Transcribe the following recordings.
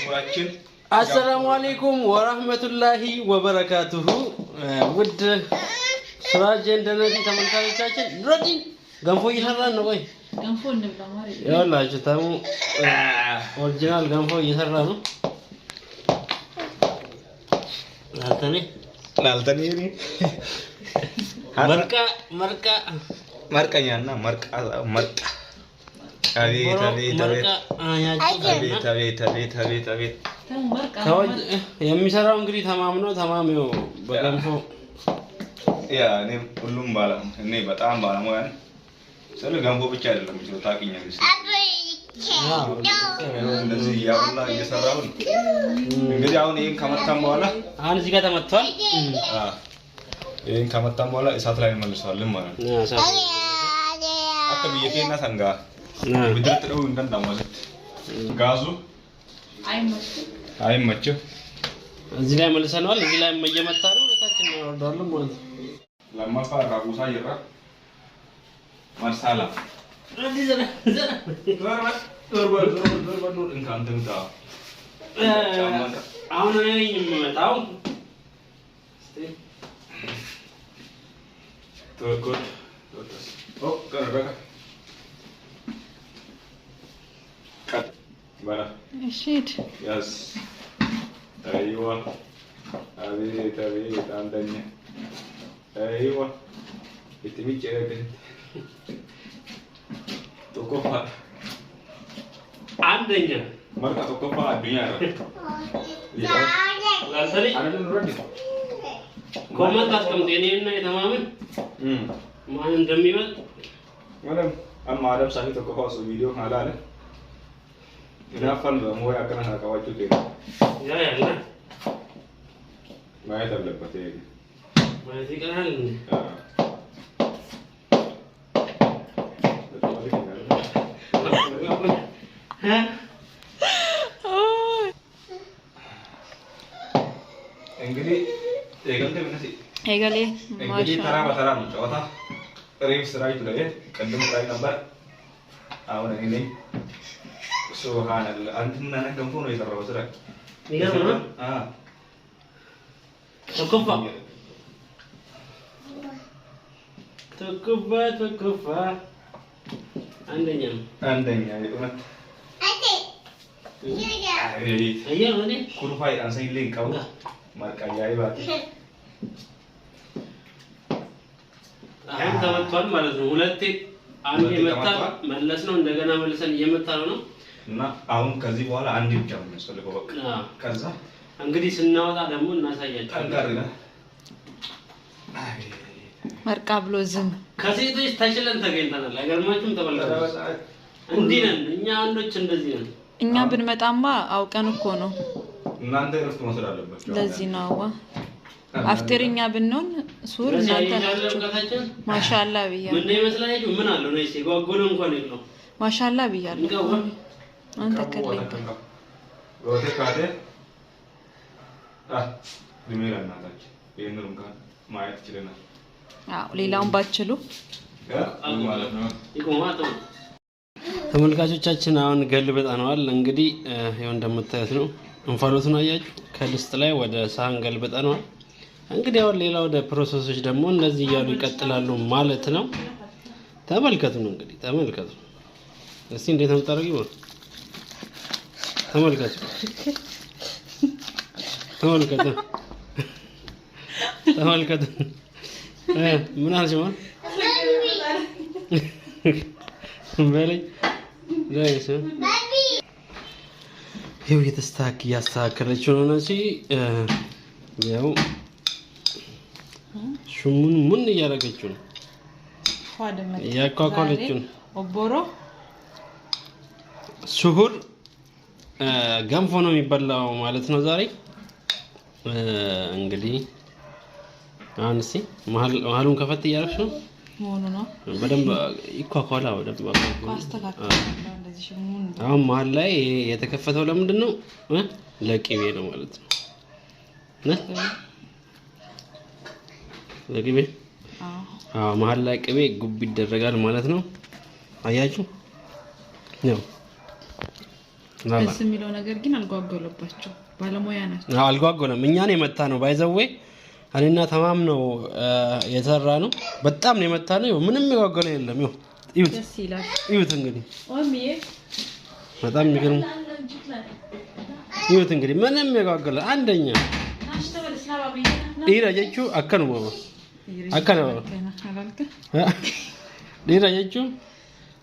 السلام عليكم ورحمة الله وبركاته. ود سراج جندنتي ተመልካቾቻችን ሮዲ ገንፎ እየሰራን ነው ወይ ገንፎ እንብላ ማለት ነው ያላችሁ ታሙ ኦሪጂናል ገንፎ እየሰራ ነው ላልተኔ መርቀኛና መርቃ አቤት የሚሰራው እንግዲህ ተማምነው በገንፎ ያ እኔ ሁሉም ባላ እኔ በጣም ባለሙያ ነኝ። ስለ ገንፎ ብቻ አይደለም ብቻ ታውቂኛለሽ። እንደዚህ ያውላ እየሰራው እንግዲህ አሁን ይሄን ከመታም በኋላ እዚህ ጋር ተመቷል። ይሄን ከመታም በኋላ እሳት ላይ እንመልሰዋለን ማለት ነው። አከብየቴና ሰንጋ ብድርት ነው እንደንዳማለት ጋዙ አይመችም። እዚህ ላይ መልሰናል። እዚህ ላይ እየመታ ነው ወታችን ወርዷል ማለት ነው። ለማፋ ራጉሳ ይራ ማርሳላ ረዲ ዘና ዶርበል እንካንተምታ አሁን እኔ የምመጣው ቶኮት ኦ ቀረበ ቀጥ ባላ እሺት ያስ አይዋ አቤት አንደኛ አይዋ እትሚጭ ያገኝ ቶኮፋ አንደኛ ማርካ ቶኮፋ አዱኛ ነው ላልሰሪ አይደለም ረዲ ኮመንት አስቀምጡ የኔና የተማመን ማን እንደሚበል ወለም አማለም ሳሚ ቶኮፋ ሱ ቪዲዮ አላለ ይናፈን በሞያ ከና አቃዋችሁ ያ ያለ ማየት አለበት ይሄ ማለት ይቀራል እንግዲህ የገልቴ ምንሲ አይገሌ እንግዲህ ተራ በተራ ነው ጨዋታ ሬፍ ስራይቱ ላይ ቀደም ላይ ነበር አሁን እኔ ሱብሃንአላህ አንተና ነገንፎ ነው የሰራው ስራ ይገርም ነው ተኩባ አንደኛ የእውነት አየህ እንዴ ኩርፋይ አንሰይልኝ ቀው ማርቃያ ይባል አሁን ተመቷል ማለት ነው። ሁለቴ አንዴ መታ መለስ ነው እንደገና መልሰን እየመታ ነው እና አሁን ከዚህ በኋላ አንዴ ብቻ ነው የሚያስፈልገው በቃ ከዛ እንግዲህ ስናወጣ ደግሞ እናሳያለን። ጠንካራ መርቃ ብሎ ዝም ከሴቶች ተሽለን ተገኝተናል። አይገርማችሁም? ተበላሽ እንዲህ ነን እኛ ወንዶች እንደዚህ ነን። እኛ ብንመጣማ አውቀን እኮ ነው። እናንተ ረፍት መውሰድ አለባችሁ። ለዚህ ነው አፍጥርኛ ብንሆን ሱር እናንተ ናችሁ። ማሻአላ ብያ ምን ይመስላችሁ? ምን አለው ነው ሲጓጎለ እንኳን የለው ማሻአላ ብያለሁ። አንተ ከለኝ ወደ ካደ ሊሜራ እናታችን ይሄንን እንኳን ማየት ይችላል። አዎ ሌላውን ባችሉ ማለት ነው። ይቆማት ተመልካቾቻችን አሁን ገልብጠናል። እንግዲህ ይሄው እንደምታዩት ነው። እንፋሎቱን አያችሁ ከድስት ላይ ወደ ሳህን ገልብጠናል። እንግዲህ አሁን ሌላ ወደ ፕሮሰሶች ደግሞ እንደዚህ እያሉ ይቀጥላሉ ማለት ነው። ተመልከቱ ነው እንግዲህ ተመልከቱ። እስቲ እንዴት ነው የምታደርጊው? ተመልከቱ ምን አልሽ ማለት በለኝ ዳይስ ይኸው እያስተካከለችው ነው ነሲ ያው ምን እያደረገችው ነው? ያኳኳለችው ነው። ኦቦሮ ሱሁር ገንፎ ነው የሚበላው ማለት ነው ዛሬ። እንግዲህ አሁን እስኪ መሀሉን ከፈት እያደረግሽ ነው ሆኖ ነው በደንብ ይኳኳላ በደንብ አስተካክላለሁ። እንደዚህ ሽሙን አሁን መሀል ላይ የተከፈተው ለምንድን ነው? ለቅቤ ነው ማለት ነው። ለቅቤ መሀል ላይ ቅቤ ጉብ ይደረጋል ማለት ነው። አያችሁ ነው ደስ የሚለው ነገር ግን አልጓጓለባቸው ባለሙያ ናቸው። አልጓጓለም። እኛን የመታ ነው ባይዘዌ እኔና ተማም ነው የሰራ ነው። በጣም ነው የመታ ነው። ምንም የጓጓለ የለም። ይሁት ደስ ይላል። ይሁት እንግዲህ በጣም የሚገርም ይሁት እንግዲህ ምንም የጓጓለ አንደኛ ዲራ ጀቹ አከኑ ባባ አከኑ ዲራ ጀቹ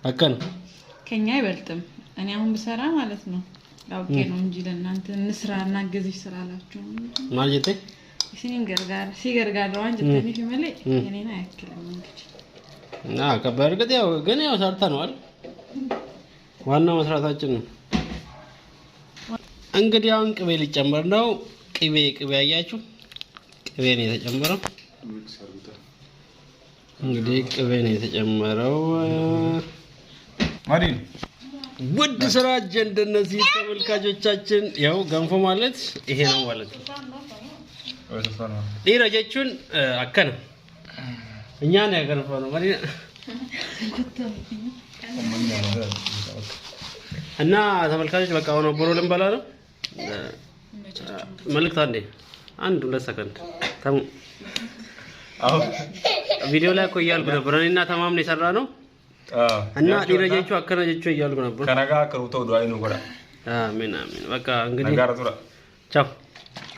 አከኑ ከኛ አይበልጥም። እኔ አሁን ብሰራ ማለት ነው አውቄ ነው እንጂ ለእናንተ እንስራ እናገዝሽ ስራ አላችሁ ማለት ሲገርጋር ነው እንጂ ትንሽ ይመለ የኔና ያክልም እንግዲህ ከበርግጥ ያው ግን ያው ሰርተነዋል። ዋናው መስራታችን ነው። እንግዲህ አሁን ቅቤ ሊጨመር ነው። ቅቤ አያችሁ፣ ቅቤ ነው የተጨመረው። እንግዲህ ቅቤ ነው የተጨመረው። ማዲን ውድ ስራችን እንደነዚህ ተመልካቾቻችን ያው ገንፎ ማለት ይሄ ነው ማለት ነው። ዲራ ጀቹን አከነ እኛ ነው ያገንፈው ነው ማለት እና ተመልካቾች በቃ ሆኖ ቦሮ ልንበላ ነው። መልእክት አንድ 2 ሰከንድ ተሙ አው ቪዲዮ ላይ እኮ እያልኩ ነበር እኔና ተማም ነው የሰራ ነው እና ዲራ ጀቹ አከነ ጀቹ እያልኩ ነበር። ከነጋ ከሩቶ ዱአይ ነው ጎዳ አሜን በቃ እንግዲህ ቻው